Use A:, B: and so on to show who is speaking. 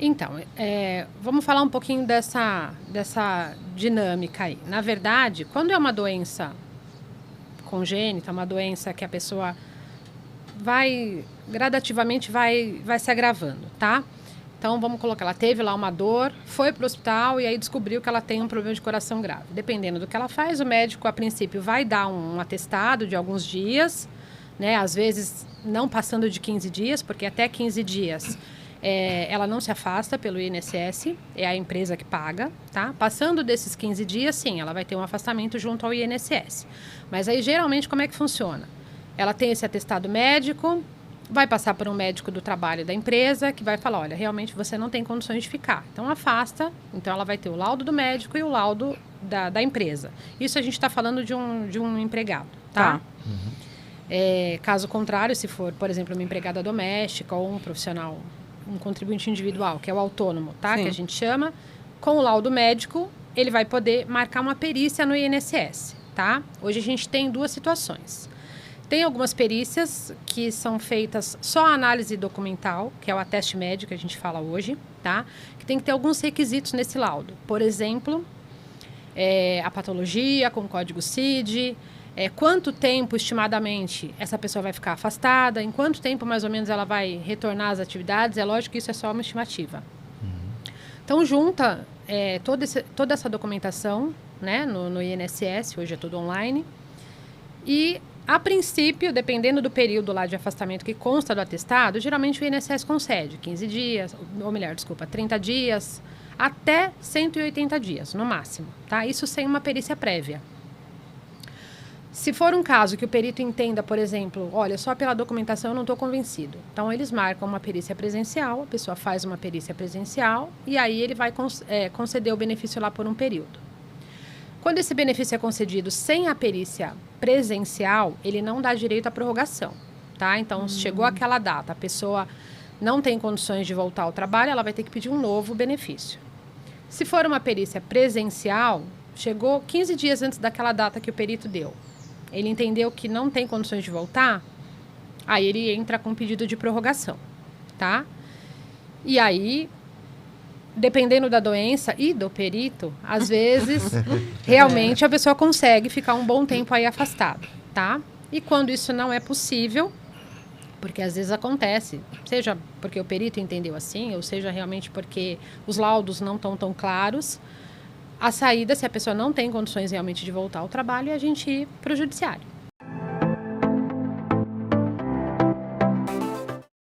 A: Então, vamos falar um pouquinho dessa dinâmica aí. Na verdade, quando é uma doença congênita, uma doença que a pessoa gradativamente vai se agravando, tá? Então, vamos colocar, ela teve lá uma dor, foi para o hospital e aí descobriu que ela tem um problema de coração grave. Dependendo do que ela faz, o médico, a princípio, vai dar um atestado de alguns dias, né? Às vezes, não passando de 15 dias, porque até 15 dias ela não se afasta pelo INSS, é a empresa que paga, tá? Passando desses 15 dias, sim, ela vai ter um afastamento junto ao INSS. Mas aí, geralmente, como é que funciona? Ela tem esse atestado médico, vai passar por um médico do trabalho da empresa, que vai falar, olha, realmente você não tem condições de ficar. Então, afasta. Então, ela vai ter o laudo do médico e o laudo da empresa. Isso a gente está falando de um empregado, tá? Caso contrário, se for, por exemplo, uma empregada doméstica ou um profissional, um contribuinte individual, que é o autônomo, tá? Sim. Que a gente chama, com o laudo médico, ele vai poder marcar uma perícia no INSS, tá? Hoje a gente tem duas situações. Tem algumas perícias que são feitas só a análise documental, que é o ateste médico que a gente fala hoje, tá? Que tem que ter alguns requisitos nesse laudo. Por exemplo, a patologia com o código CID, quanto tempo estimadamente essa pessoa vai ficar afastada, em quanto tempo mais ou menos ela vai retornar às atividades. É lógico que isso é só uma estimativa. Então, junta toda essa documentação, né, no INSS, hoje é tudo online, e a princípio, dependendo do período lá de afastamento que consta do atestado, geralmente o INSS concede 15 dias, ou melhor, 30 dias, até 180 dias, no máximo, tá? Isso sem uma perícia prévia. Se for um caso que o perito entenda, por exemplo, olha, só pela documentação eu não estou convencido. Então, eles marcam uma perícia presencial, a pessoa faz uma perícia presencial e aí ele vai conceder o benefício lá por um período. Quando esse benefício é concedido sem a perícia presencial, ele não dá direito à prorrogação, tá? Então, chegou aquela data, a pessoa não tem condições de voltar ao trabalho, ela vai ter que pedir um novo benefício. Se for uma perícia presencial, chegou 15 dias antes daquela data que o perito deu, ele entendeu que não tem condições de voltar, aí ele entra com pedido de prorrogação, tá? E aí, dependendo da doença e do perito, às vezes, realmente a pessoa consegue ficar um bom tempo aí afastada, tá? E quando isso não é possível, porque às vezes acontece, seja porque o perito entendeu assim, ou seja realmente porque os laudos não estão tão claros, a saída, se a pessoa não tem condições realmente de voltar ao trabalho, é a gente ir para o judiciário.